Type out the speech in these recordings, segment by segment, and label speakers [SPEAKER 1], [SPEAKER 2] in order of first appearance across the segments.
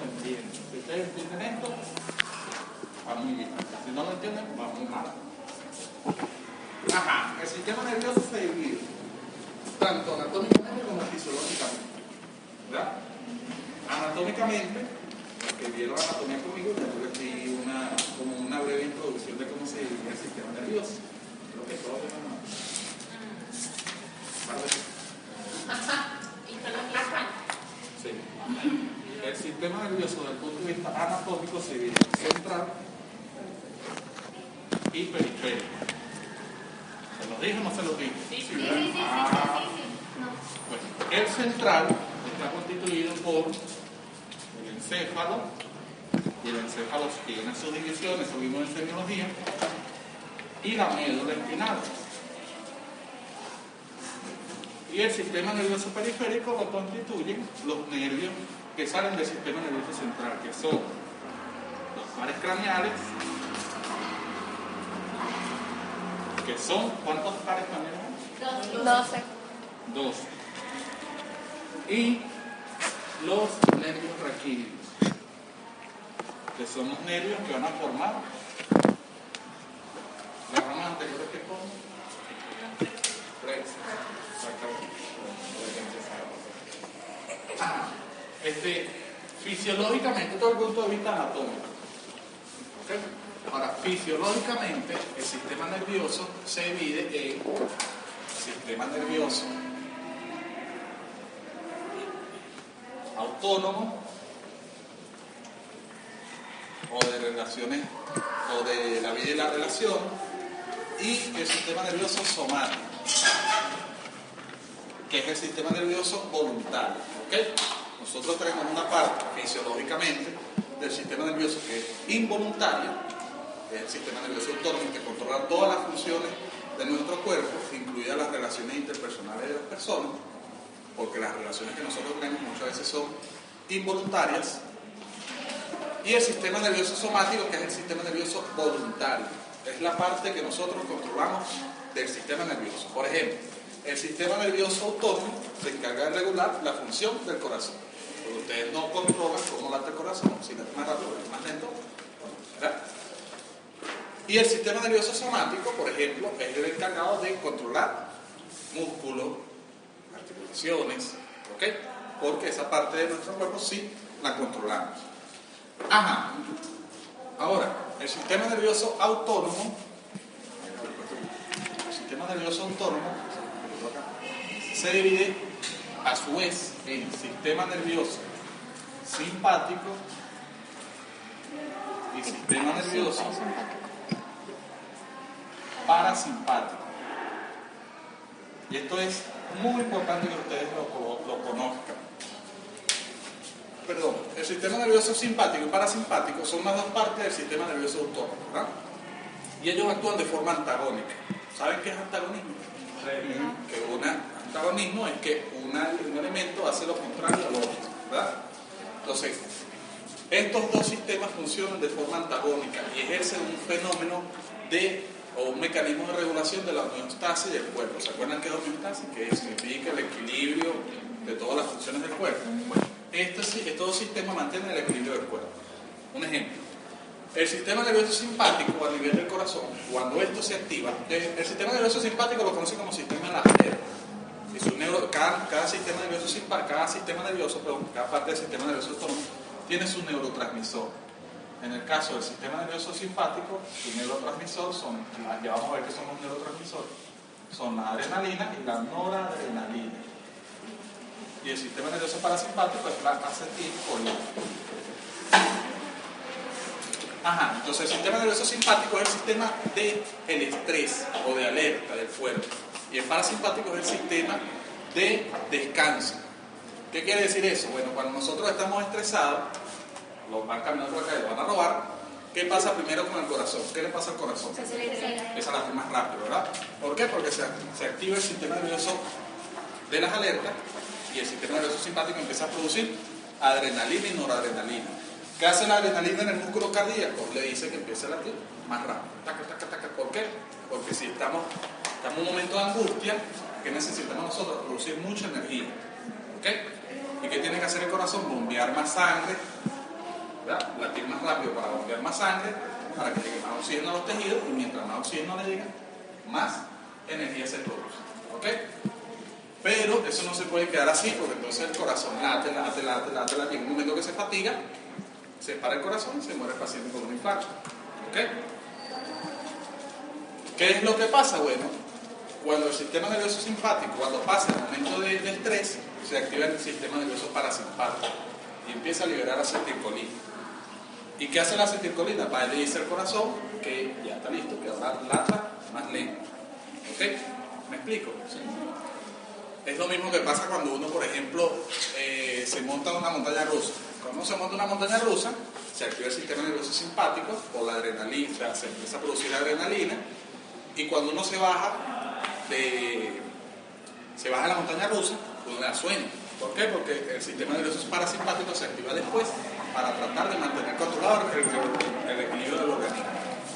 [SPEAKER 1] lo entienden. Si ustedes entienden esto, va muy bien. Si no lo entienden, va muy mal. Ajá, el sistema nervioso se divide tanto anatómicamente como fisiológicamente, ¿verdad? Anatómicamente, los que vieron anatomía conmigo, ya les di como una breve introducción de cómo se divide el sistema nervioso. Lo que todos vieron. Sí. El sistema nervioso desde el punto de vista anatómico se divide en central y periférico. ¿Se los dije o no se los dije?
[SPEAKER 2] Sí.
[SPEAKER 1] Bueno, el central está constituido por el encéfalo, y el encéfalo tiene sus divisiones, eso vimos en semiología, y la médula espinal. Y el sistema nervioso periférico lo constituyen los nervios que salen del sistema nervioso central, que son los pares craneales, que son, ¿cuántos pares craneales?
[SPEAKER 2] 12.
[SPEAKER 1] 2. Y los nervios raquídeos, que son los nervios que van a formar la rama anterior que forman. 3. Fisiológicamente, todo el punto de vista anatómico. ¿Okay? Ahora, fisiológicamente, el sistema nervioso se divide en sistema nervioso autónomo o de relaciones o de la vida y la relación, y el sistema nervioso somático, que es el sistema nervioso voluntario. ¿Okay? Nosotros tenemos una parte fisiológicamente del sistema nervioso que es involuntaria, que es el sistema nervioso autónomo, que controla todas las funciones de nuestro cuerpo, incluidas las relaciones interpersonales de las personas, porque las relaciones que nosotros tenemos muchas veces son involuntarias, y el sistema nervioso somático, que es el sistema nervioso voluntario, es la parte que nosotros controlamos del sistema nervioso. Por ejemplo, el sistema nervioso autónomo se encarga de regular la función del corazón. Porque ustedes no controlan cómo late el corazón, si late más rápido o más lento, ¿verdad? Y el sistema nervioso somático, por ejemplo, es el encargado de controlar músculos, articulaciones, ¿ok? Porque esa parte de nuestro cuerpo sí la controlamos. Ajá. Ahora, el sistema nervioso autónomo, se divide a su vez en sistema nervioso simpático y sistema nervioso parasimpático. Y esto es muy importante que ustedes lo conozcan. Perdón, el sistema nervioso simpático y parasimpático son las dos partes del sistema nervioso autónomo, ¿verdad? Y ellos actúan de forma antagónica. ¿Saben qué es antagonismo? Que antagonismo es que un elemento hace lo contrario al otro, ¿verdad? Entonces, estos dos sistemas funcionan de forma antagónica y ejercen un fenómeno o un mecanismo de regulación de la homeostasis del cuerpo. ¿Se acuerdan qué es homeostasis? Que significa el equilibrio de todas las funciones del cuerpo. Bueno, estos dos sistemas mantienen el equilibrio del cuerpo. Un ejemplo. El sistema nervioso simpático a nivel del corazón, cuando esto se activa, el sistema nervioso simpático lo conoce como sistema de la arteria. Cada sistema nervioso, cada parte del sistema nervioso autónomo tiene su neurotransmisor. En el caso del sistema nervioso simpático, su neurotransmisor ya vamos a ver qué son los neurotransmisores, son la adrenalina y la noradrenalina. Y el sistema nervioso parasimpático es la acetilcolina. Ajá, entonces el sistema nervioso simpático es el sistema del estrés o de alerta del cuerpo, y el parasimpático es el sistema de descanso. ¿Qué quiere decir eso? Bueno, cuando nosotros estamos estresados, los van caminando por acá y los van a robar. ¿Qué pasa primero con el corazón? ¿Qué le pasa al corazón? Esa late más rápido, ¿verdad? ¿Por qué? Porque se activa el sistema nervioso de las alertas y el sistema nervioso simpático empieza a producir adrenalina y noradrenalina. ¿Qué hace la adrenalina en el músculo cardíaco? Le dice que empiece a latir más rápido. Taca, taca, taca. ¿Por qué? Porque si estamos en un momento de angustia, ¿qué necesitamos nosotros? Producir mucha energía. ¿Ok? ¿Y qué tiene que hacer el corazón? Bombear más sangre ¿verdad? Latir más rápido para bombear más sangre, para que llegue más oxígeno a los tejidos, y mientras más oxígeno le llega, más energía se produce. ¿Ok? Pero eso no se puede quedar así, porque entonces el corazón late, y en un momento que se fatiga, se para el corazón y se muere el paciente con un infarto. ¿Ok? ¿Qué es lo que pasa? Bueno, cuando el sistema nervioso simpático, cuando pasa el momento de estrés, se activa el sistema nervioso parasimpático y empieza a liberar acetilcolina. ¿Y qué hace la acetilcolina? Va a le dice al corazón que ya está listo, que ahora lata más lento. ¿Ok? ¿Me explico? ¿Sí? Es lo mismo que pasa cuando uno, por ejemplo, se monta una montaña rusa. Cuando uno se monta una montaña rusa, se activa el sistema nervioso simpático o la adrenalina, se empieza a producir adrenalina, y cuando uno se baja de la montaña rusa, uno le da sueño. ¿Por qué? Porque el sistema nervioso parasimpático se activa después para tratar de mantener controlado el equilibrio del organismo.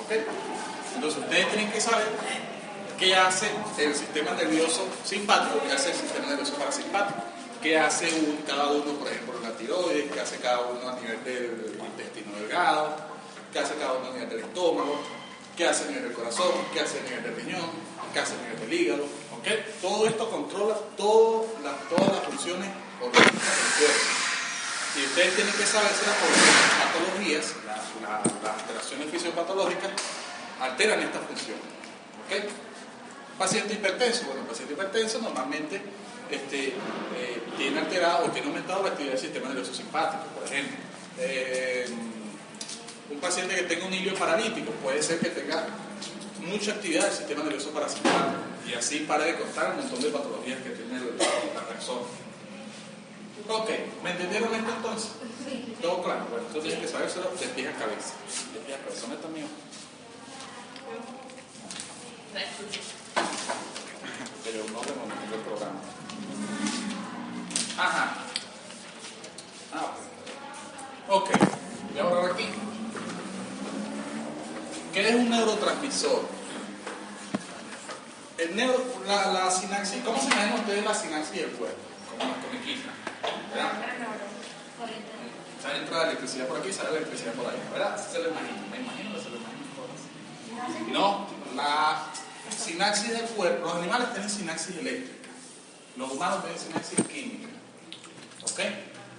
[SPEAKER 1] ¿Ok? Entonces ustedes tienen que saber qué hace el sistema nervioso simpático, qué hace el sistema nervioso parasimpático, qué hace cada uno, por ejemplo, la tiroides, qué hace cada uno a nivel del intestino delgado, qué hace cada uno a nivel del estómago, qué hace a nivel del corazón, qué hace a nivel del riñón, qué hace a nivel del hígado. ¿Okay? Todo esto controla todas las funciones orgánicas del cuerpo. Y ustedes tienen que saber si las patologías, las alteraciones fisiopatológicas, alteran estas funciones. ¿Okay? Paciente hipertenso. Bueno, el paciente hipertenso normalmente tiene alterado o tiene aumentado la actividad del sistema nervioso simpático, por ejemplo. Un paciente que tenga un hilio paralítico puede ser que tenga mucha actividad del sistema nervioso parasimpático y así pare de contar un montón de patologías que tiene la persona. Ok, ¿me entendieron esto entonces? Sí. ¿Todo claro? Bueno, entonces tienes que sabérselo de pies a cabeza. De pies a cabeza, ¿dónde está mío? Pero no de momento el programa. Ajá. Ok, voy a borrar aquí. ¿Qué es un neurotransmisor? La sinapsis, ¿cómo se llaman ustedes la sinapsis del cuerpo? Como las comiquitas, ¿verdad? Sale entrada de electricidad por aquí, sale la electricidad por ahí, ¿verdad? Se lo imagino, me imagino que se lo imagino. No, la sinapsis del cuerpo, los animales tienen sinapsis eléctrica, los humanos tienen sinapsis química. ¿Ok?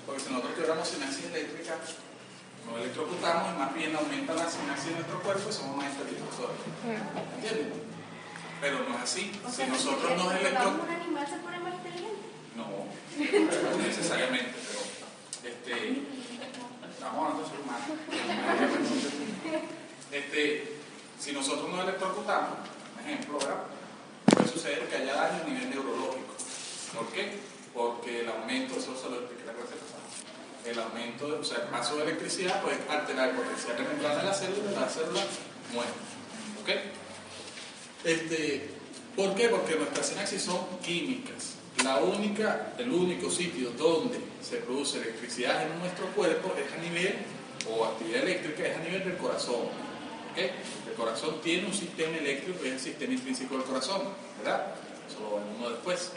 [SPEAKER 1] Porque si nosotros tuviéramos sinapsis eléctrica, nos electrocutamos y más bien aumenta la sinapsis de nuestro cuerpo y somos más inteligentes. ¿Entienden? Pero no es así. Si nosotros nos electrocutamos, ¿un animal se pone más inteligente? No necesariamente, pero estamos hablando de ser humano. Si nosotros nos electrocutamos, por ejemplo, ¿verdad? Puede suceder que haya daño a nivel neurológico. ¿Por qué? Porque el aumento, eso se lo expliqué la clase pasada. El aumento, el paso de electricidad puede alterar el potencial de membrana de la célula muere. ¿Ok? ¿Por qué? Porque nuestras sinapsis son químicas. El único sitio donde se produce electricidad en nuestro cuerpo es a nivel, o actividad eléctrica, es a nivel del corazón. ¿Ok? El corazón tiene un sistema eléctrico que es el sistema intrínseco del corazón, ¿verdad? Eso lo veremos después.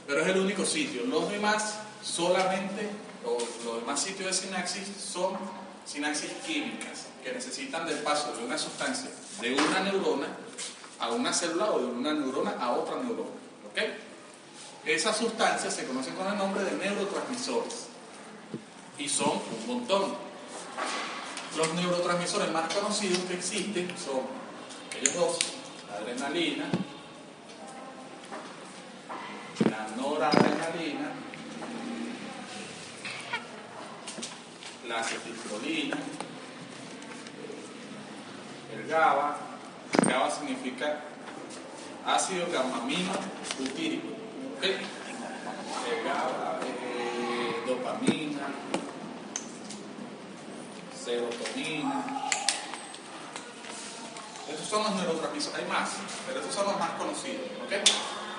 [SPEAKER 1] Pero es el único sitio. Los demás solamente, o los demás sitios de sinapsis son sinapsis químicas que necesitan del paso de una sustancia de una neurona a una célula o de una neurona a otra neurona. ¿Ok? Esas sustancias se conocen con el nombre de neurotransmisores y son un montón. Los neurotransmisores más conocidos que existen son aquellos dos: la adrenalina, la noradrenalina, la acetilcolina, el GABA. GABA significa ácido gamma-amino butírico. ¿Okay? El GABA, dopamina, serotonina. Esos son los neurotransmisores. Hay más, pero esos son los más conocidos. ¿Okay?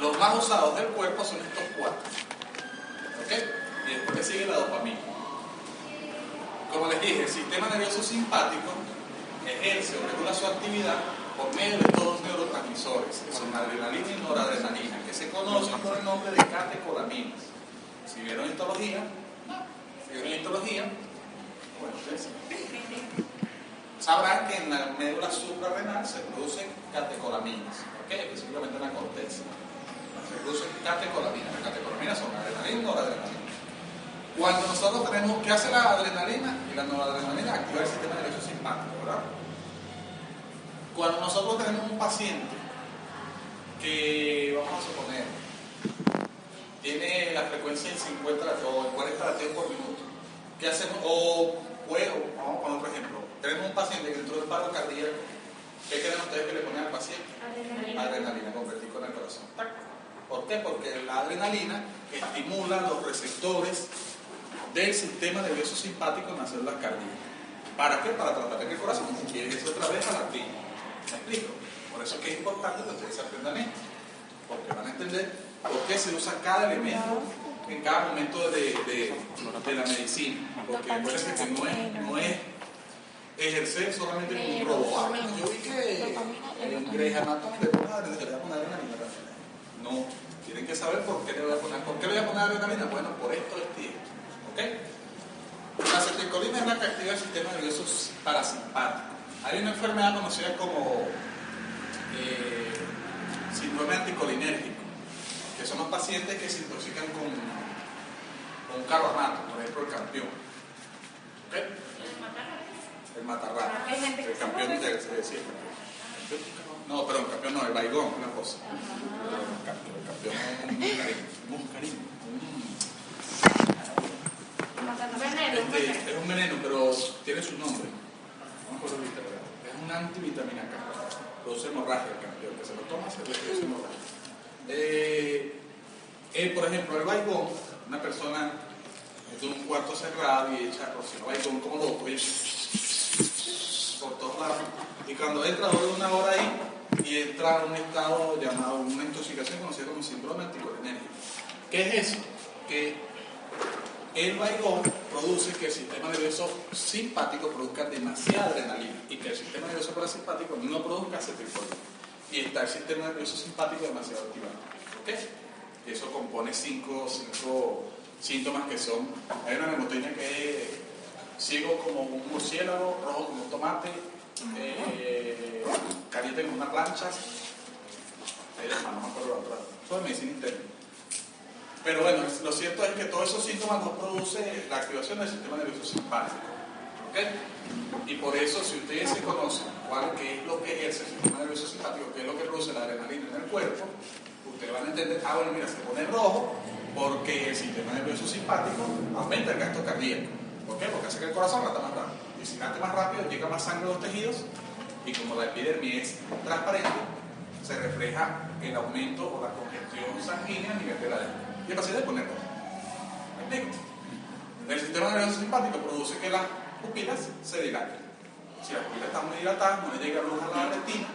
[SPEAKER 1] Los más usados del cuerpo son estos cuatro. ¿Ok? Y después le sigue la dopamina. Como les dije, el sistema nervioso simpático ejerce o regula su actividad por medio de todos los neurotransmisores, que son adrenalina y noradrenalina, que se conocen por el nombre de catecolaminas. Si vieron histología, bueno, ustedes sabrán que en la médula suprarrenal se producen catecolaminas, ¿ok? Específicamente en la corteza. Se producen catecolaminas. Las catecolaminas son adrenalina y noradrenalina. Cuando nosotros tenemos, ¿qué hace la adrenalina? Y la noradrenalina activa el sistema nervioso simpático, ¿verdad? Cuando nosotros tenemos un paciente que, vamos a suponer, tiene la frecuencia en 50 o en 40 latidos por minuto, ¿qué hacemos? Vamos a poner otro ejemplo. Tenemos un paciente que entró en paro cardíaco. ¿Qué creen ustedes que le ponen al paciente? Adrenalina, convertir con el corazón. ¿Por qué? Porque la adrenalina estimula los receptores del sistema nervioso simpático en las células cardíacas. ¿Para qué? Para tratar de que el corazón llegue otra vez a latir. ¿Me explico? Por eso es que es importante que ustedes aprendan esto, porque van a entender por qué se usa cada elemento en cada momento de la medicina. Porque acuérdense que no es ejercer solamente como un robot. Yo vi que en Grey's Anatomy le voy a poner adrenalina. No, tienen que saber por qué le voy a poner. ¿Por qué le voy a poner adrenalina? Bueno, por esto y esto. ¿Ok? La acetilcolina es la que activa el sistema nervioso parasimpático. Hay una enfermedad conocida como síndrome anticolinérgico, que son los pacientes que se intoxican con un carbonato, por ejemplo el campeón. ¿Ok? El matarrato. El campeón no, perdón, el campeón no, el baigón, una cosa. El campeón es un cariño. Es un veneno, pero tiene su nombre. No me acuerdo ahorita, es un antivitamina K. Produce hemorragia el campeón, que se lo toma, se le produce hemorragia. Por ejemplo, el baigón, una persona de un cuarto cerrado y echa rocío baigón como loco, por todos lados. Y cuando entra de una hora ahí, y entra en un estado llamado, una intoxicación conocida como síndrome anticolinérgico. ¿Qué es eso? Que el baigón produce que el sistema nervioso simpático produzca demasiada adrenalina y que el sistema nervioso parasimpático no produzca acetilcolina. Y está el sistema nervioso simpático demasiado activado. ¿Ok? Eso compone cinco síntomas que son: hay una mnemotécnica que es ciego como un murciélago, rojo como un tomate, caliente como una plancha. No me acuerdo la otra. Eso es medicina interna. Pero bueno, lo cierto es que todos esos síntomas nos produce la activación del sistema nervioso simpático. ¿Ok? Y por eso, si ustedes se conocen qué es lo que ejerce el sistema nervioso simpático, qué es lo que produce la adrenalina en el cuerpo, ustedes van a entender, bueno, mira, se pone rojo porque el sistema nervioso simpático aumenta el gasto cardíaco. ¿Por qué? Porque hace que el corazón lata más rápido. Y si late más rápido, llega más sangre a los tejidos, y como la epidermis es transparente, se refleja el aumento o la congestión sanguínea a nivel de la adrenalina. Y el paciente pone rojo. ¿Me explico? El sistema nervioso simpático produce que las pupilas se dilaten. Si las pupilas están muy dilatadas, no le llega luz a la retina,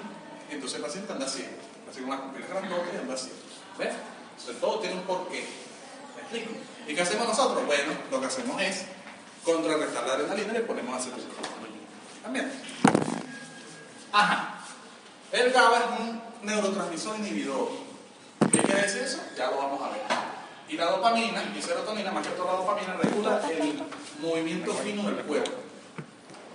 [SPEAKER 1] entonces el paciente anda ciego. Así con las pupilas grandotas y anda ciego. ¿Ves? Entonces todo tiene un porqué. ¿Me explico? ¿Y qué hacemos nosotros? Bueno, lo que hacemos es contrarrestar la adrenalina y le ponemos acetilcolina. También. Ajá. El GABA es un neurotransmisor inhibidor. ¿Qué quiere decir eso? Ya lo vamos a ver. Y la dopamina y serotonina, más que todo la dopamina, regula el movimiento fino del cuerpo.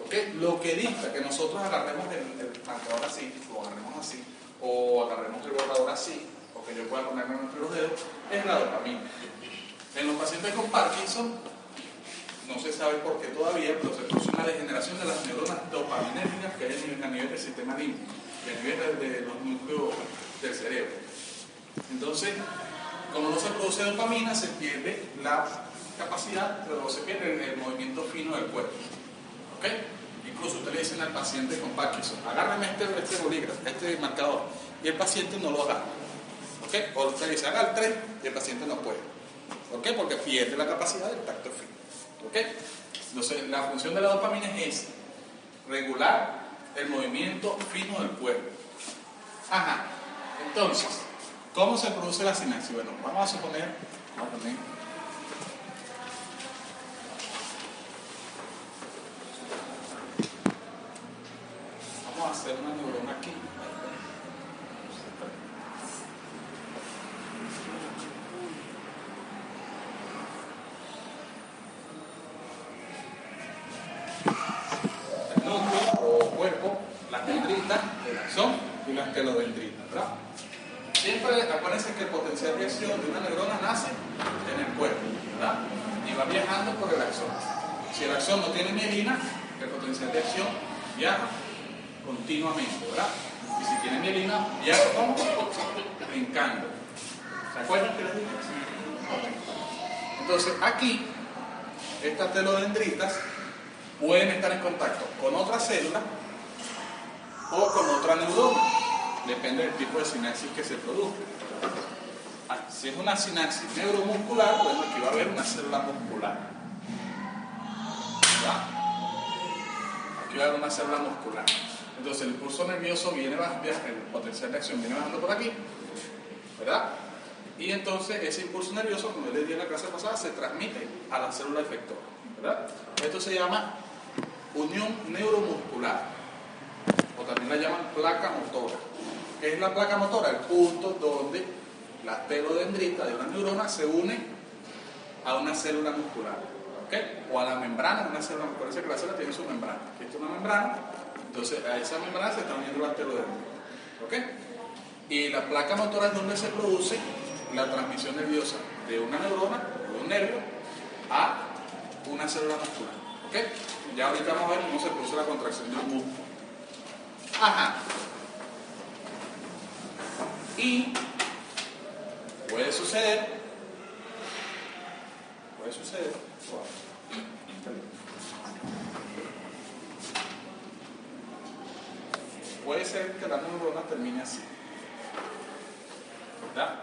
[SPEAKER 1] ¿Okay? Lo que dicta que nosotros agarremos el marcador así, o agarremos así, o agarremos el borrador así, o que yo pueda ponerme entre los dedos, es la dopamina. En los pacientes con Parkinson, no se sabe por qué todavía, pero se produce una degeneración de las neuronas dopaminérgicas que hay a nivel del sistema límbico y a nivel de los núcleos del cerebro. Entonces, como no se produce dopamina, se pierde la capacidad, pero se pierde el movimiento fino del cuerpo. ¿Ok? Incluso usted le dicen al paciente con Parkinson, agárrame este bolígrafo, este marcador, y el paciente no lo agarra. ¿Ok? O usted le dice, haga el 3 y el paciente no puede. ¿Ok? Porque pierde la capacidad del tacto fino. ¿Ok? Entonces, la función de la dopamina es regular el movimiento fino del cuerpo. Ajá. Entonces, ¿cómo se produce la sinapsis? Bueno, vamos a suponer, vamos a hacer una neurona aquí. El núcleo, cuerpo, las dendritas del axón y las telodendritas, ¿verdad? Siempre acuérdense que el potencial de reacción de una neurona nace en el cuerpo, ¿verdad? Y va viajando por el axón. Si el axón no tiene mielina, el potencial de acción viaja continuamente, ¿verdad? Y si tiene mielina, viaja como brincando. ¿Se acuerdan que les dije? Entonces, aquí, estas telodendritas pueden estar en contacto con otra célula o con otra neurona. Depende del tipo de sinapsis que se produzca. Si es una sinapsis neuromuscular, bueno, aquí va a haber una célula muscular. ¿Verdad? Aquí va a haber una célula muscular. Entonces el impulso nervioso viene, el potencial de acción viene bajando por aquí, ¿verdad? Y entonces ese impulso nervioso, como yo les dije en la clase pasada, se transmite a la célula efectora, ¿verdad? Esto se llama unión neuromuscular, o también la llaman placa motora. ¿Qué es la placa motora? El punto donde la telodendrita de una neurona se une a una célula muscular, ¿okay? O a la membrana de una célula muscular. Parece que la célula tiene su membrana. Aquí está una membrana, entonces a esa membrana se están uniendo las telodendritas, ¿okay? Y la placa motora es donde se produce la transmisión nerviosa de una neurona, de un nervio, a una célula muscular, ¿okay? Ya ahorita vamos a ver cómo se produce la contracción del músculo. Ajá. Y puede suceder, puede ser que la neurona termine así, ¿verdad?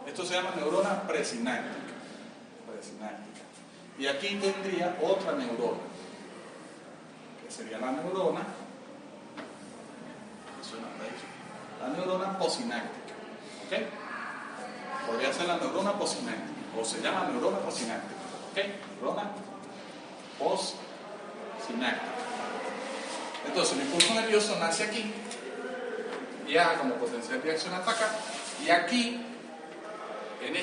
[SPEAKER 1] Esto se llama neurona presináptica. Y aquí tendría otra neurona, que sería la neurona, la neurona posináptica, ¿ok? Podría ser la neurona posináptica, o se llama neurona posináptica, ¿ok? Neurona posináptica. Entonces el impulso nervioso nace aquí, viaja como potencial de acción hasta acá, y aquí, en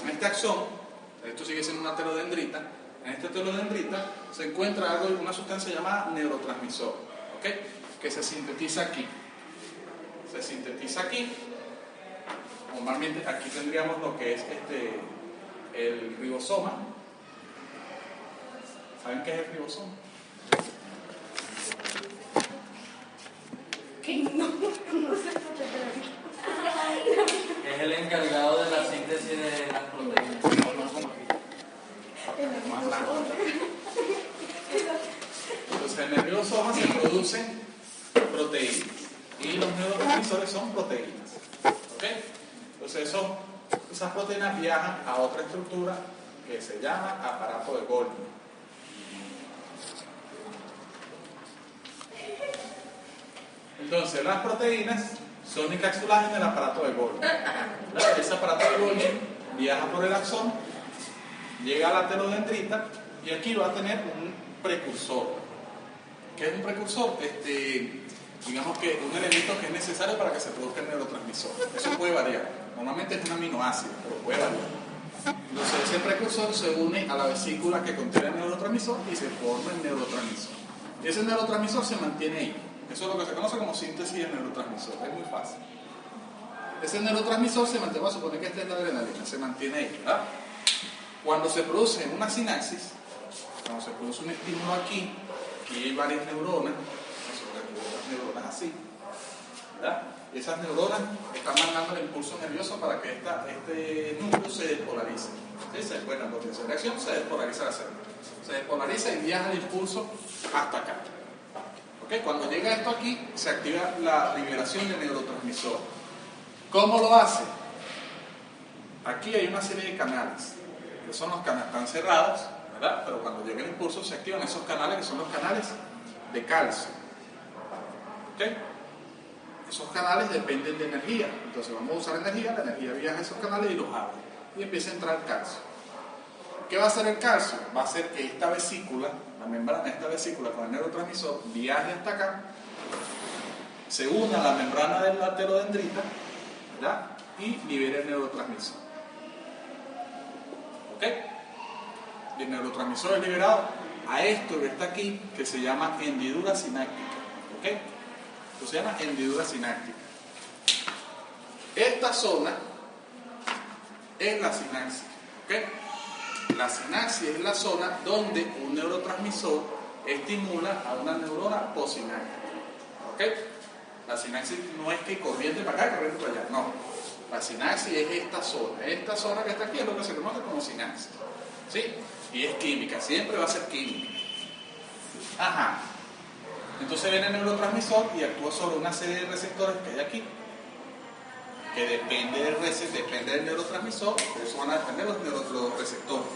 [SPEAKER 1] este axón, esto sigue siendo una telodendrita, en esta telodendrita se encuentra una sustancia llamada neurotransmisor, ¿ok? Que se sintetiza aquí. Normalmente aquí tendríamos lo que es el ribosoma. ¿Saben qué es el ribosoma?
[SPEAKER 2] ¿Qué? No sé.
[SPEAKER 3] Es el encargado de la síntesis de las proteínas.
[SPEAKER 1] Entonces en el ribosoma se producen proteínas y los neurotransmisores son proteínas, ¿ok? Entonces esas proteínas viajan a otra estructura que se llama aparato de Golgi. Entonces las proteínas son encapsuladas en el aparato de Golgi. Ese aparato de Golgi viaja por el axón, llega a la telodendrita y aquí va a tener un precursor. ¿Qué es un precursor? Digamos que un elemento que es necesario para que se produzca el neurotransmisor. Eso puede variar. Normalmente es un aminoácido, pero puede variar. Entonces ese precursor se une a la vesícula que contiene el neurotransmisor y se forma el neurotransmisor. Y ese neurotransmisor se mantiene ahí. Eso es lo que se conoce como síntesis de neurotransmisor. Es muy fácil. Ese neurotransmisor se mantiene, vamos a suponer que esta es la adrenalina, se mantiene ahí, ¿verdad? Cuando se produce una sinapsis, cuando se produce un estímulo aquí hay varias neuronas, neuronas así, ¿verdad? Y esas neuronas están mandando el impulso nervioso para que este núcleo se despolarice. ¿Sí? Se encuentra en potencial de acción, se despolariza la célula. Se despolariza y viaja el impulso hasta acá. ¿Okay? Cuando llega esto aquí, se activa la liberación de neurotransmisor. ¿Cómo lo hace? Aquí hay una serie de canales, que son los canales, están cerrados, ¿verdad? Pero cuando llega el impulso se activan esos canales, que son los canales de calcio. ¿Okay? Esos canales dependen de energía, entonces vamos a usar energía, la energía viaja a esos canales y los abre, y empieza a entrar calcio. ¿Qué va a hacer el calcio? Va a hacer que esta vesícula, la membrana de esta vesícula con el neurotransmisor, viaje hasta acá, se una a la membrana de la telodendrita, ¿verdad? Y libere el neurotransmisor. ¿Ok? Y el neurotransmisor es liberado a esto que está aquí, que se llama hendidura sináptica. ¿Ok? Esto se llama hendidura sináptica. Esta zona es la sinapsis. ¿Ok? La sinapsis es la zona donde un neurotransmisor estimula a una neurona posináptica. ¿Ok? La sinapsis no es que corriente para acá, corriente para allá, no. La sinapsis es esta zona. Esta zona que está aquí es lo que se conoce como sinapsis. ¿Sí? Y es química, siempre va a ser química. Ajá. Entonces viene el neurotransmisor y actúa sobre una serie de receptores que hay aquí, que depende del neurotransmisor, por eso van a depender los receptores.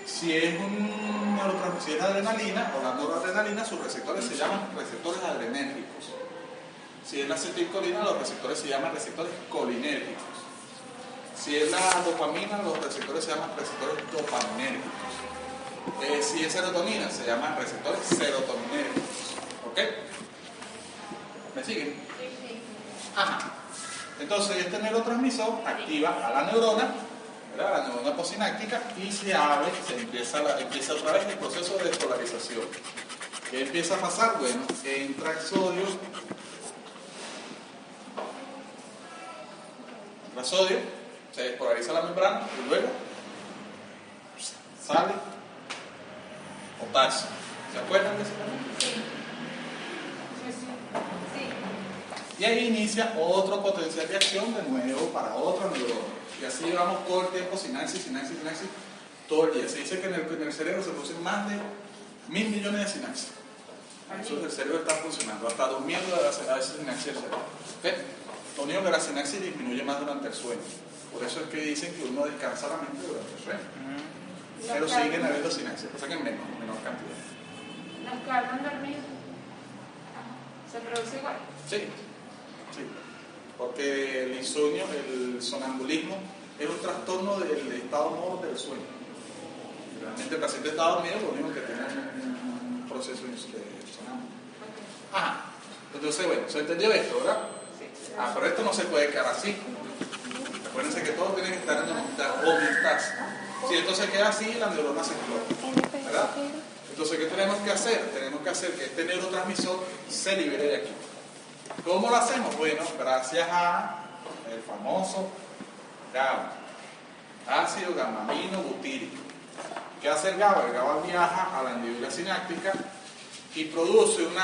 [SPEAKER 1] Si es un neurotransmisor, si es adrenalina o la noradrenalina, sus receptores se llaman receptores adrenérgicos. Si es la acetilcolina, los receptores se llaman receptores colinérgicos. Si es la dopamina, los receptores se llaman receptores dopaminérgicos. Si es serotonina, se llaman receptores serotoninérgicos. ¿Ok? ¿Me siguen? Ajá. Entonces este neurotransmisor activa a la neurona, ¿verdad? La neurona posináptica, y se abre, empieza otra vez el proceso de despolarización. ¿Qué empieza a pasar? Bueno, entra el sodio, se despolariza la membrana y luego sale potasio. ¿Se acuerdan de ese momento? Y ahí inicia otro potencial de acción de nuevo para otro neurona. Y así llevamos todo el tiempo, sinapsis, todo el día. Se dice que en el cerebro se producen más de 1.000 millones de sinapsis. Eso el cerebro está funcionando, hasta durmiendo a veces sinapsis del cerebro. ¿Okay? Lo único que la sinapsis disminuye más durante el sueño. Por eso es que dicen que uno descansa la mente durante el sueño. Pero siguen habiendo sinapsis, o sea que en menor cantidad.
[SPEAKER 2] ¿Los que hablan dormidos se produce igual?
[SPEAKER 1] Sí. Porque el insomnio, el sonambulismo, es un trastorno del estado modo del sueño. Realmente el paciente está dormido, lo único que tiene un proceso de sonámbulo. Ajá. Entonces, bueno, ¿se entendió esto, verdad? Sí. Pero esto no se puede quedar así. Acuérdense que todo tiene que estar en homeostasis. Si esto se queda así, la neurona se explota, ¿verdad? Entonces, ¿qué tenemos que hacer? Tenemos que hacer que este neurotransmisor se libere de aquí. ¿Cómo lo hacemos? Bueno, gracias a el famoso GABA, ácido gamma-amino butírico. ¿Qué hace el GABA? El GABA viaja a la hendidura sináptica y produce un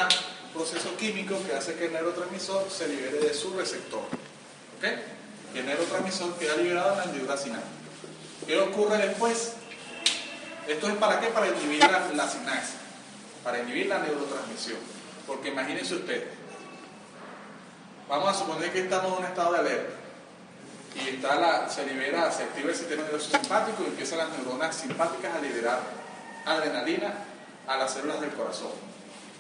[SPEAKER 1] proceso químico que hace que el neurotransmisor se libere de su receptor. ¿Ok? Y el neurotransmisor queda liberado en la hendidura sináptica. ¿Qué ocurre después? ¿Esto es para qué? Para inhibir la sinapsis, para inhibir la neurotransmisión. Porque imagínense ustedes, vamos a suponer que estamos en un estado de alerta y se activa el sistema nervioso simpático y empiezan las neuronas simpáticas a liberar adrenalina a las células del corazón.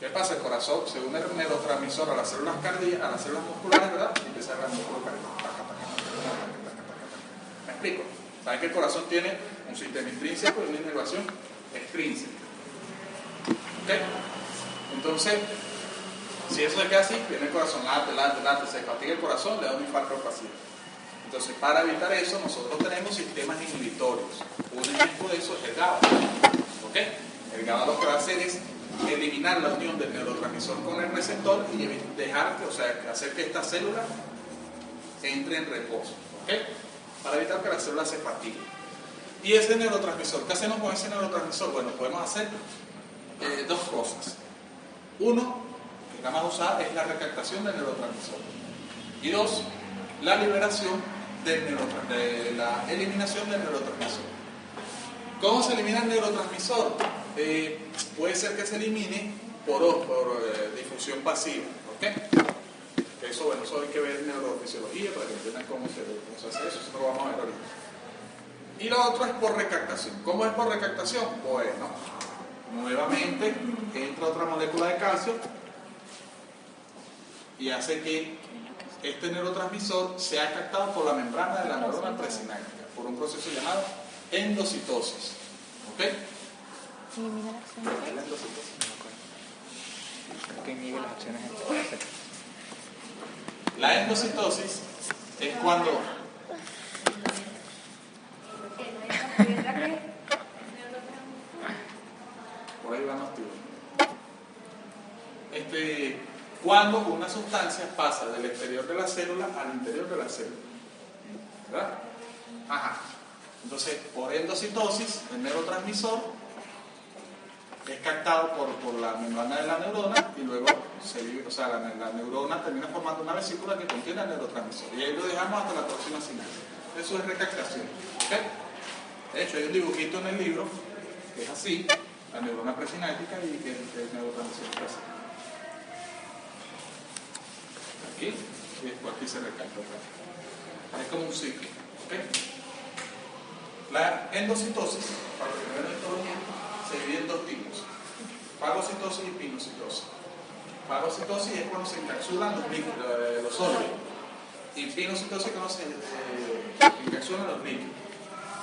[SPEAKER 1] ¿Qué pasa? El corazón, según el neurotransmisor a las células cardíacas, a las células musculares, ¿verdad? Y empieza a dar músculo cardíaco. ¿Me explico? Saben que el corazón tiene un sistema intrínseco y una inervación extrínseca. ¿Ok? Entonces, si eso se queda así, viene el corazón, late, se fatiga el corazón, le da un infarto al paciente. Entonces, para evitar eso, nosotros tenemos sistemas inhibitorios. Un ejemplo de eso es el GABA. ¿Ok? El GABA lo que va a hacer es eliminar la unión del neurotransmisor con el receptor y hacer que esta célula entre en reposo. ¿Ok? Para evitar que la célula se fatigue. Y ese neurotransmisor, ¿qué hacemos con ese neurotransmisor? Bueno, podemos hacer dos cosas. Uno, que la más usada, es la recaptación del neurotransmisor. Y dos, la liberación de la eliminación del neurotransmisor. ¿Cómo se elimina el neurotransmisor? Puede ser que se elimine por difusión pasiva. ¿Ok? Eso, bueno, eso hay que ver neurofisiología para que entiendan cómo se hace eso lo vamos a ver ahorita. Y lo otro es por recaptación. ¿Cómo es por recaptación? Bueno, nuevamente entra otra molécula de calcio y hace que este neurotransmisor sea captado por la membrana de la neurona presináptica por un proceso llamado endocitosis. ¿Ok? ¿Qué es la endocitosis?
[SPEAKER 4] Que inhibe las acciones en
[SPEAKER 1] la endocitosis es cuando Por ahí van los tiros. Cuando una sustancia pasa del exterior de la célula al interior de la célula. ¿Verdad? Ajá. Entonces, por endocitosis, el neurotransmisor es captado por la membrana de la neurona y luego la neurona termina formando una vesícula que contiene el neurotransmisor. Y ahí lo dejamos hasta la próxima sinapsis. Eso es recaptación. ¿Okay? De hecho, hay un dibujito en el libro que es así, la neurona presináptica y que es el neurotransmisor presente. Aquí, y después aquí se recapta. Es como un ciclo. ¿Okay? La endocitosis, para que vean histología, se divide en dos tipos: fagocitosis y pinocitosis. Fagocitosis es cuando se encapsulan los sólidos, y pinocitosis es cuando se encapsulan los líquidos.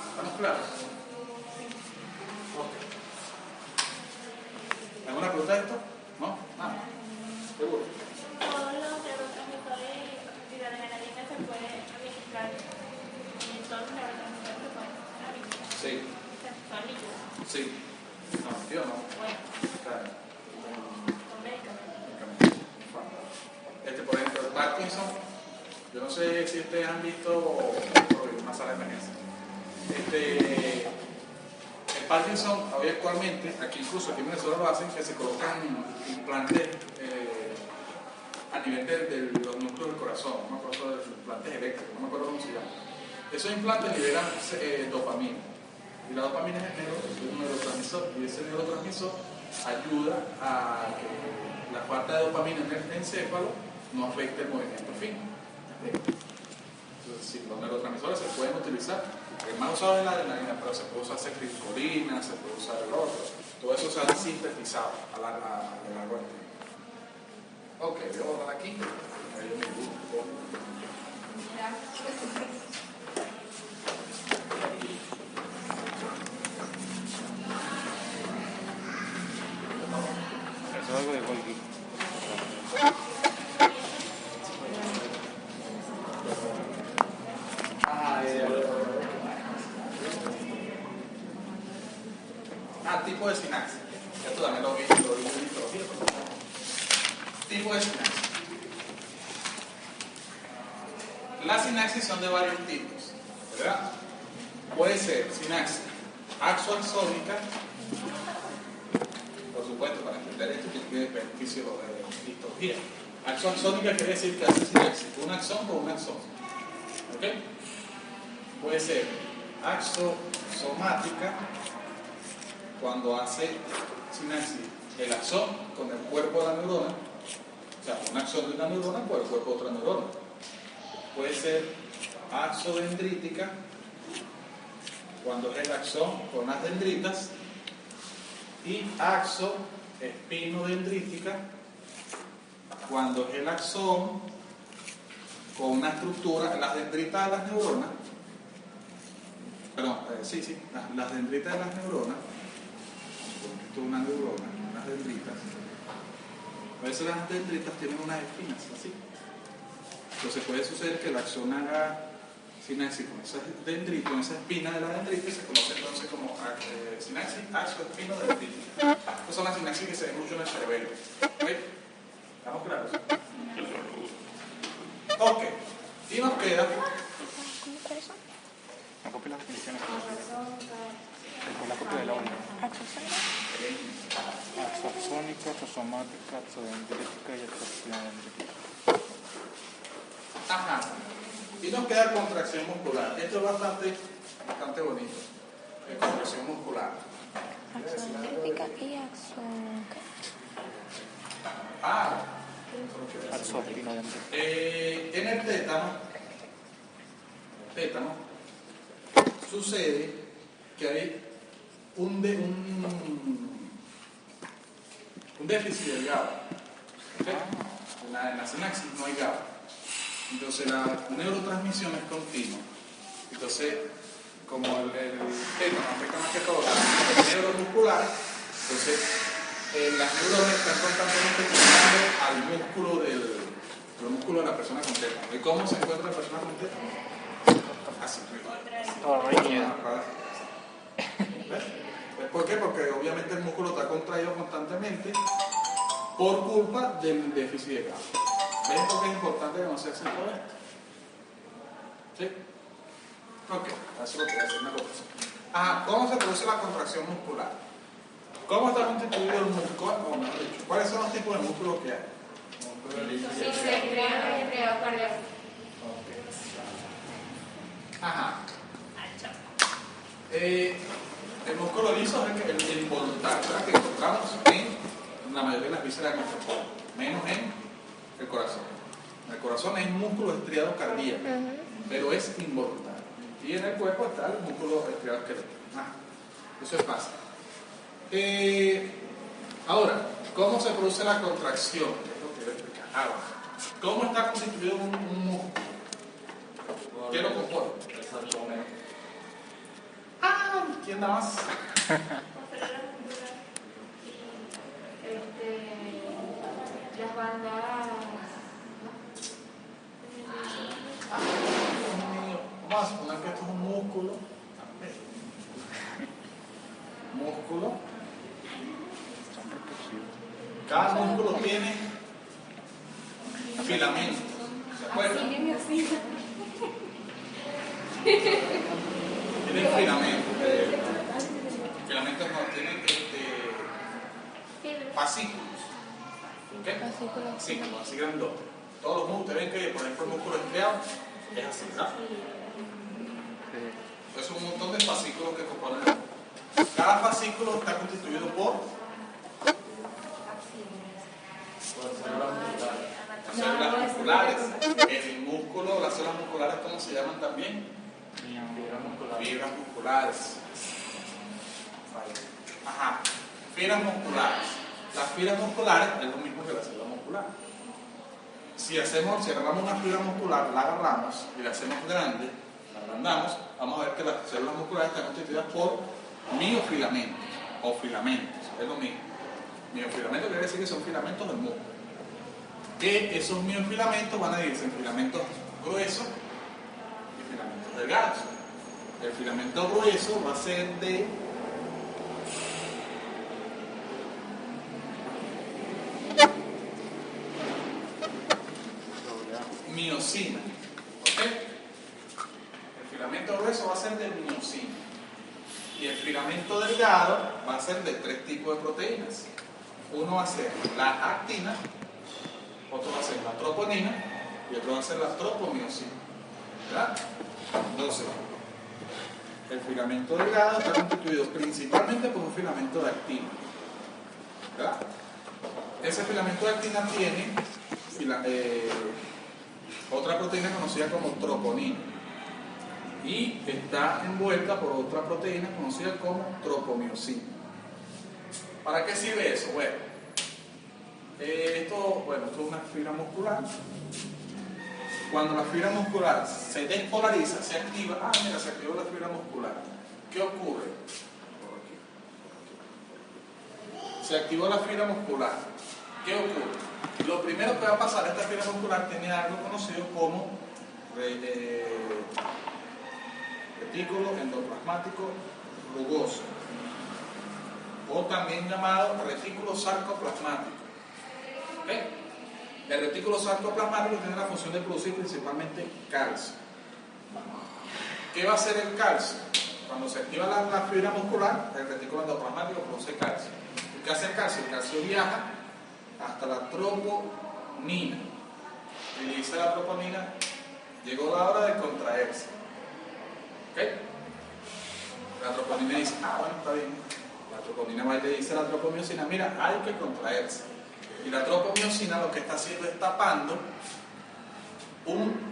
[SPEAKER 1] ¿Estamos claros? Ok. ¿Alguna pregunta de esto? ¿No? Nada. ¿Seguro?
[SPEAKER 2] Todos los neurotransmisores y la adrenalina se puede administrar en todos los neurotransmisores se pueden administrar.
[SPEAKER 1] Sí.
[SPEAKER 2] Son líquidos.
[SPEAKER 1] Sí. No, yo no.
[SPEAKER 2] Bueno,
[SPEAKER 1] Claro.
[SPEAKER 2] son medicamentos.
[SPEAKER 1] Por ejemplo, el Parkinson, yo no sé si ustedes han visto una sala de emergencia. El Parkinson, actualmente, incluso aquí en Venezuela lo hacen, que se colocan implantes a nivel de los núcleos del corazón, no me acuerdo de los implantes eléctricos, no me acuerdo cómo se llama. Esos implantes liberan dopamina, y la dopamina es un neurotransmisor, y ese neurotransmisor ayuda a que la falta de dopamina en el encéfalo no afecte el movimiento fino. Entonces, sí, los neurotransmisores se pueden utilizar. El más usado es la adrenalina, pero se puede usar ceftriaxona, se puede usar el otro. Todo eso se ha sintetizado a lo largo del tiempo. Ok, voy a borrar aquí. Ahí yo me gusto.
[SPEAKER 4] Eso es algo de Golgi.
[SPEAKER 1] Tipo de sinapsis. Esto también lo vi en histología. Tipo de sinapsis. Las sinapsis son de varios tipos, ¿verdad? Puede ser sinapsis axoaxónica, por supuesto, para entender esto tiene beneficio de histología. Axoaxónica quiere decir que hace sinapsis un axón con un axón. ¿Ok? Puede ser axosomática, cuando hace sinapsis el axón con el cuerpo de la neurona, o sea, un axón de una neurona por el cuerpo de otra neurona. Puede ser axodendrítica, cuando es el axón con las dendritas, y axoespinodendrítica, cuando es el axón con una estructura, las dendritas de las neuronas, las dendritas de las neuronas. Esto es una neurona, unas dendritas. A veces las dendritas tienen unas espinas así. Entonces puede suceder que el axón haga sinapsis con esa dendrita, con esa espina de la dendrita, y se conoce entonces como sinapsis axoespinodendrítica. Estas son las sinapsis que se ven mucho en el cerebelo. ¿Okay? ¿Estamos claros? Ok. Y nos queda.
[SPEAKER 4] Me copio las definiciones. Después la copia de la única. Axoaxónica, axosomática, axodendrítica y axoespinodendrítica.
[SPEAKER 1] Ajá. Y nos queda contracción muscular. Esto es bastante bonito. Contracción muscular.
[SPEAKER 5] Axodendrítica y
[SPEAKER 4] Axoespinodendrítica.
[SPEAKER 1] En el tétano sucede que hay un déficit del GABA. ¿Okay? En la sinapsis no hay GABA. Entonces la neurotransmisión es continua. Entonces, como el tétano afecta más que todo la neuromuscular, entonces las neuronas están constantemente estimulando al músculo de la persona con tétano. ¿Y cómo se encuentra la persona con tétano? Así.
[SPEAKER 4] Todo reñido.
[SPEAKER 1] ¿Ves? ¿Por qué? Porque obviamente el músculo está contraído constantemente por culpa del déficit de calcio. ¿Ven por qué es importante que no se acentúe esto? ¿Sí? Ok, eso lo quiero hacer una cosa. ¿Cómo se produce la contracción muscular? ¿Cómo está constituido el músculo? O mejor dicho, ¿cuáles son los tipos de músculos que hay?
[SPEAKER 2] Cardíaco.
[SPEAKER 1] Ajá. El músculo liso es el involuntario, ¿verdad? Que encontramos en la mayoría de las vísceras de nuestro cuerpo, menos en el corazón. El corazón es un músculo estriado cardíaco, pero es involuntario. Y en el cuerpo está el músculo estriado esquelético. Eso es fácil. Ahora, ¿cómo se produce la contracción? Es lo que quiero explicar. Ahora, ¿cómo está constituido un músculo? ¿Qué lo compone?
[SPEAKER 3] El abdomen.
[SPEAKER 1] ¿Quién da más?
[SPEAKER 2] Las bandas.
[SPEAKER 1] Vamos a suponer que esto es un músculo. Músculo. Cada músculo tiene filamentos. ¿Se acuerdan? Tienen filamentos. Filamentos no, tienen fascículos. ¿Ok? Fascículos, así grandotes. Todos los músculos, ven que por ejemplo el músculo estriado es así, ¿verdad? Es un montón de fascículos que componen el músculo. Cada fascículo está constituido por células musculares. El músculo, las células musculares, ¿cómo se llaman también? Fibras musculares. Ajá, fibras musculares. Las fibras musculares es lo mismo que la célula muscular. Si agarramos una fibra muscular, la agarramos y la hacemos grande, la agrandamos, vamos a ver que las células musculares están constituidas por miofilamentos o filamentos, es lo mismo. Miofilamentos quiere decir que son filamentos del músculo. Que esos miofilamentos van a dividirse en filamentos gruesos y filamentos delgados. El filamento grueso va a ser de miosina. ¿Ok? El filamento grueso va a ser de miosina. Y el filamento delgado va a ser de 3 tipos de proteínas. Uno va a ser la actina, otro va a ser la troponina y otro va a ser la tropomiosina. ¿Verdad? Entonces, el filamento delgado está constituido principalmente por un filamento de actina. ¿Verdad? Ese filamento de actina tiene otra proteína conocida como troponina y está envuelta por otra proteína conocida como tropomiosina. ¿Para qué sirve eso? Bueno, esto es una fibra muscular. Cuando la fibra muscular se despolariza, se activa. Mira, se activó la fibra muscular. ¿Qué ocurre? Se activó la fibra muscular. ¿Qué ocurre? Lo primero que va a pasar, esta fibra muscular tiene algo conocido como retículo endoplasmático rugoso, o también llamado retículo sarcoplasmático. ¿Okay? El retículo sarcoplasmático tiene la función de producir principalmente calcio. ¿Qué va a hacer el calcio? Cuando se activa la fibra muscular, el retículo endoplasmático produce calcio. ¿Qué hace el calcio? El calcio viaja hasta la troponina y le dice a la troponina: llegó la hora de contraerse. ¿Ok? La troponina dice: bueno, está bien. La troponina va y le dice a la tropomiosina: mira, hay que contraerse. Y la tropomiosina lo que está haciendo es tapando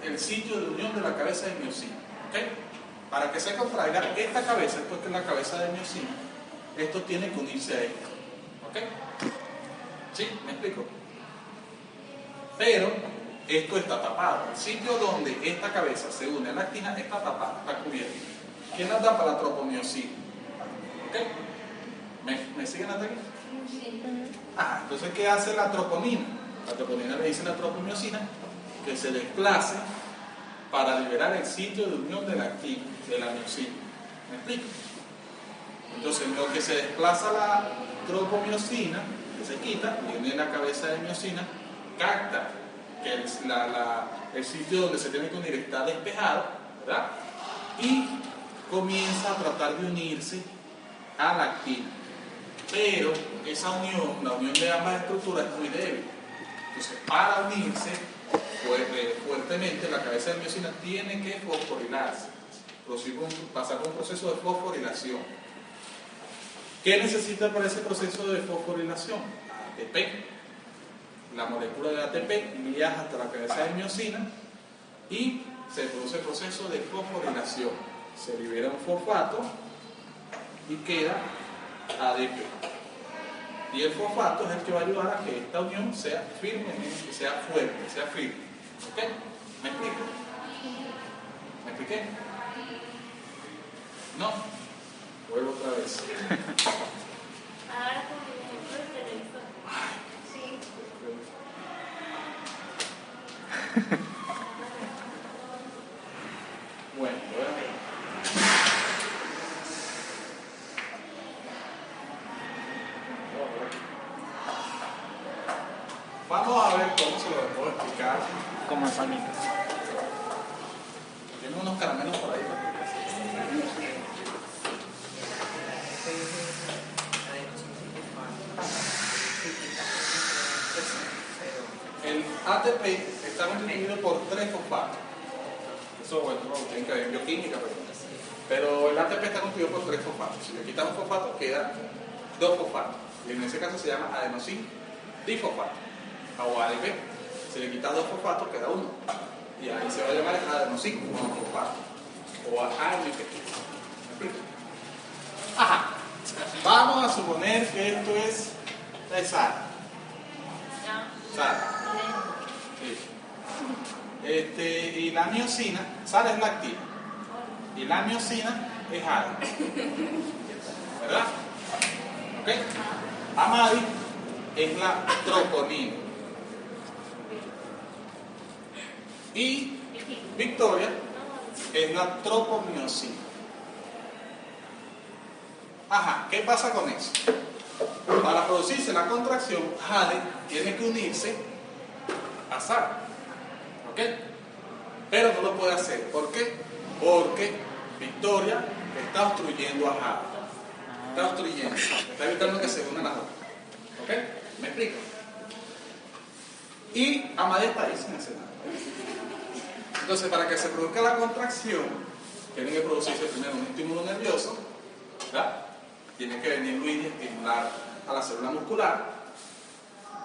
[SPEAKER 1] el sitio de unión de la cabeza de miosina. ¿Ok? Para que se contraiga esta cabeza, esto es la cabeza de miosina, esto tiene que unirse a esto. ¿Ok? ¿Sí? ¿Me explico? Pero esto está tapado. El sitio donde esta cabeza se une a la actina está tapado, está cubierto. ¿Quién la tapa? La tropomiosina. ¿Ok? ¿Me siguen hasta aquí? Sí. Entonces, ¿qué hace la troponina? La troponina le dice a la tropomiosina que se desplace para liberar el sitio de unión de la actina, de la miosina. ¿Me explico? Entonces, lo que se desplaza la tropomiosina, que se quita, viene la cabeza de miosina, capta que el sitio donde se tiene que unir está despejado, ¿verdad? Y comienza a tratar de unirse a la actina. Pero esa unión, la unión de ambas estructuras es muy débil. Entonces, para unirse fuertemente, la cabeza de miosina tiene que fosforilarse, pasar por un proceso de fosforilación. ¿Qué necesita para ese proceso de fosforilación? ATP. La molécula de ATP viaja hasta la cabeza de miosina y se produce el proceso de fosforilación. Se libera un fosfato y queda ADP. Y el fosfato es el que va a ayudar a que esta unión sea firme, sea fuerte, sea firme. ¿Ok? ¿Me explico? ¿Me expliqué? ¿No? Vuelvo otra vez.
[SPEAKER 2] Ahora como el ejemplo del televisor. Sí.
[SPEAKER 1] Bueno, vamos a ver cómo se lo puedo explicar.
[SPEAKER 6] Como manzanita.
[SPEAKER 1] Tiene unos caramelos por ahí. El ATP está constituido por 3 fosfatos. Eso, bueno, no tienen que ver en bioquímica, pero el ATP está constituido por 3 fosfatos. Si le quitamos fosfato, quedan 2 fosfatos. Y en ese caso se llama adenosin difosfato, o ADP. Si le quitas 2 fosfatos, queda 1. Y ahí se va a llamar adenosin monofosfato, o AMP. ¿Me explico? Ajá. Vamos a suponer que esto es la sal. Sal. Sí. Y la miosina, sal es la actina. Y la miosina es ADE. ¿Verdad? ¿Ok? Amadi es la troponina. Y Victoria es la tropomiosina. Ajá, ¿qué pasa con eso? Para producirse la contracción, Jade tiene que unirse a Sara. ¿Ok? Pero no lo puede hacer. ¿Por qué? Porque Victoria está obstruyendo a Jade. Está obstruyendo. Está evitando que se unan las dos. ¿Ok? ¿Me explico? Y Amadé está ahí sin hacer nada. Entonces, para que se produzca la contracción, tiene que producirse primero un estímulo nervioso, ¿verdad? Tiene que venir Luis y estimular a la célula muscular,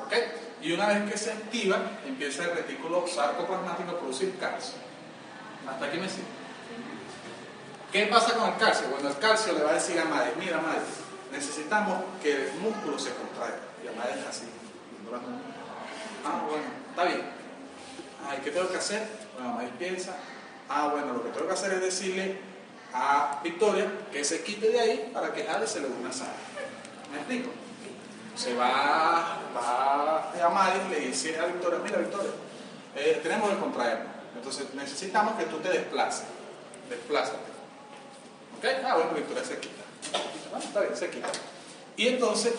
[SPEAKER 1] ¿ok? Y una vez que se activa, empieza el retículo sarcoplasmático a producir calcio. ¿Hasta aquí me sigue? ¿Qué pasa con el calcio? Bueno, el calcio le va a decir a Madre, mira Madre, necesitamos que el músculo se contraiga. Y a Madre es así. Ah, bueno, está bien. ¿Y qué tengo que hacer? Bueno, Madre piensa, bueno, lo que tengo que hacer es decirle a Victoria que se quite de ahí para que Jade se le dé una sal. ¿Me explico? Se va a Madre y le dice a Victoria, mira Victoria, tenemos que contraernos. Entonces necesitamos que tú te desplaces. Desplázate. ¿Ok? Bueno, Victoria se quita. Está bien, se quita. Y entonces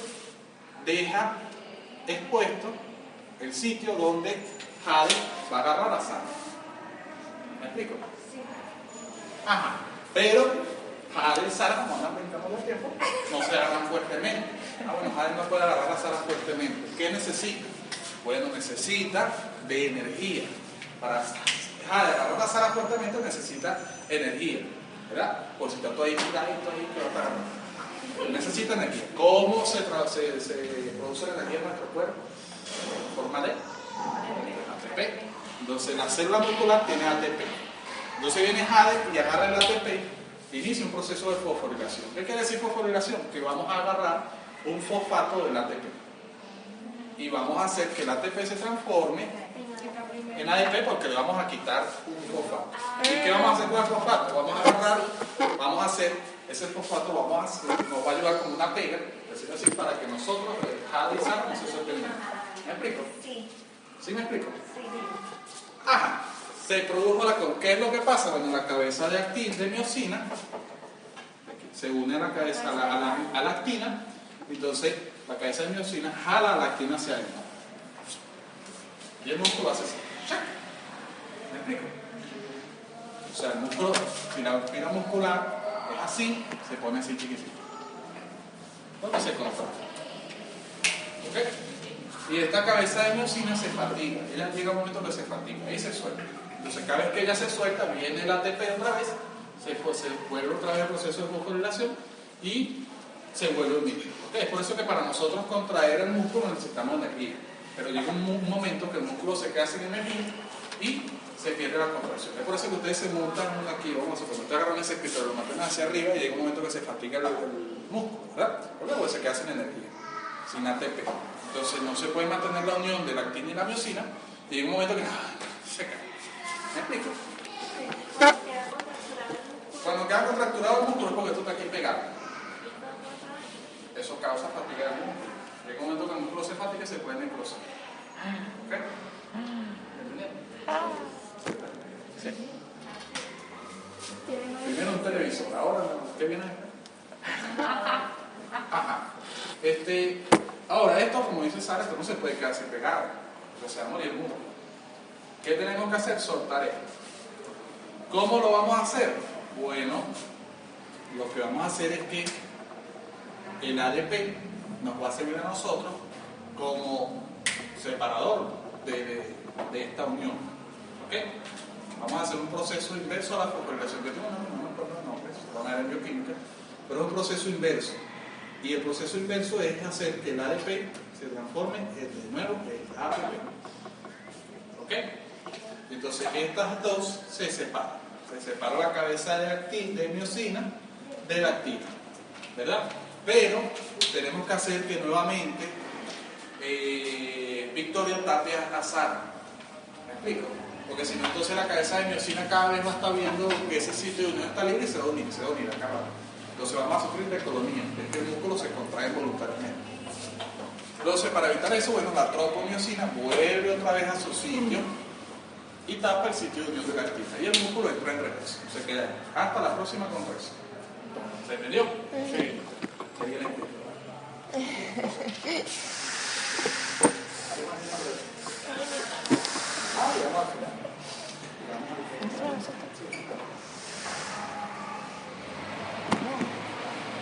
[SPEAKER 1] deja expuesto el sitio donde Jade va a agarrar la sal. ¿Me explico?
[SPEAKER 2] Sí.
[SPEAKER 1] Ajá. Pero Jade y Sara, como andan brincando el tiempo, no se agarran fuertemente. Bueno, Jade no puede agarrar a Sara fuertemente. ¿Qué necesita? Bueno, necesita de energía. Para Jade agarrar a Sara fuertemente necesita energía, ¿verdad? Por si está todo ahí tiradito ahí, que va a agarrar. Necesita energía. ¿Cómo se produce la energía en nuestro cuerpo? En forma de ATP. Entonces la célula muscular tiene ATP. Entonces viene Jade y agarra el ATP e inicia un proceso de fosforilación. ¿Qué quiere decir fosforilación? Que vamos a agarrar un fosfato del ATP y vamos a hacer que el ATP se transforme en ADP porque le vamos a quitar un fosfato. ¿Y qué vamos a hacer con el fosfato? Vamos a hacer ese fosfato, nos va a ayudar como una pega, decir así, para que nosotros, Jade y Sara, nos sorprendamos. ¿Me explico?
[SPEAKER 2] Sí.
[SPEAKER 1] ¿Sí me explico?
[SPEAKER 2] Sí.
[SPEAKER 1] Ajá. Se produjo ¿qué es lo que pasa? Bueno, la cabeza de miosina se une a la cabeza, a la actina, entonces la cabeza de miocina jala a la actina hacia adentro. Y el músculo hace así. ¿Me explico? O sea, el músculo, si la fibra muscular es así, se pone así chiquitito. Porque se contrae. ¿Ok? Y esta cabeza de miocina se fatiga. Ella llega un momento que se fatiga y se suelta. Entonces, cada vez que ella se suelta, viene el ATP otra vez, se vuelve otra vez el proceso de fosforilación y se vuelve unido. ¿Okay? Es por eso que para nosotros contraer el músculo necesitamos energía. Pero llega un momento que el músculo se queda sin energía y se pierde la contracción. Es por eso que ustedes se montan aquí, vamos a suponer, ustedes agarran ese escritorio, lo mantienen hacia arriba y llega un momento que se fatiga el músculo, ¿verdad? ¿Por qué? Porque se queda sin energía, sin ATP. Entonces no se puede mantener la unión de la actina y la miocina y llega un momento que se cae. ¿Me explico? Cuando queda contracturado el músculo es porque tú estás aquí pegado. Eso causa fatiga del músculo. Llega un momento que el músculo se fatiga y se puede necrosar. ¿Ok? ¿Sí? Primero un televisor, ahora ¿qué viene acá? Ajá. Ahora esto, como dice Sara, esto no se puede quedar así pegado, porque se va a morir el músculo. ¿Qué tenemos que hacer? Soltar esto. ¿Cómo lo vamos a hacer? Bueno, lo que vamos a hacer es que el ADP nos va a servir a nosotros como separador de esta unión. ¿Ok? Vamos a hacer un proceso inverso a la fosforilación. Yo tengo no me acuerdo el nombre, se llama en bioquímica, pero es un proceso inverso. Y el proceso inverso es hacer que el ADP se transforme de nuevo en ATP. ¿Ok? Entonces estas dos se separan. Se separa la cabeza de miocina de la actina, ¿verdad? Pero tenemos que hacer que nuevamente Victoria tape a Sara. ¿Me explico? Porque si no, entonces la cabeza de miocina cada vez va a estar viendo que ese sitio de unión está libre y se va a unir acá abajo. Entonces vamos a sufrir de colonía, es que el músculo se contrae voluntariamente. Entonces, para evitar eso, bueno, la tropomiocina vuelve otra vez a su sitio y tapa el sitio de unión de la actina. Y el músculo entra en reverso, se queda ahí. Hasta la próxima contracción. ¿Se entendió? Sí. ¿Alguien le explica?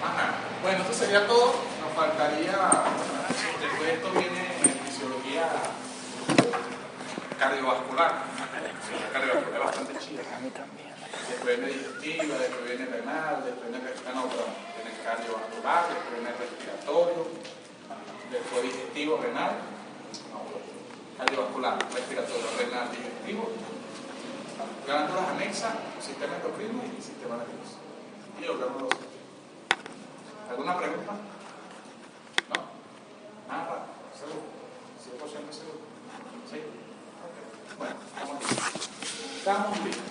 [SPEAKER 1] Ajá. Bueno, esto sería todo. Nos faltaría, después de esto viene fisiología cardiovascular. La cardiovascular es bastante chida. A mí también. Después viene digestiva, después viene renal, después viene cardiovascular, después viene respiratorio, después digestivo, renal, cardiovascular, respiratorio, renal, digestivo, glándulas anexas, sistema endocrino y sistema nervioso. Y órganos. ¿Alguna pregunta? ¿No? Nada. ¿Seguro? 100% seguro. ¿Sí? Okay. Bueno, estamos bien.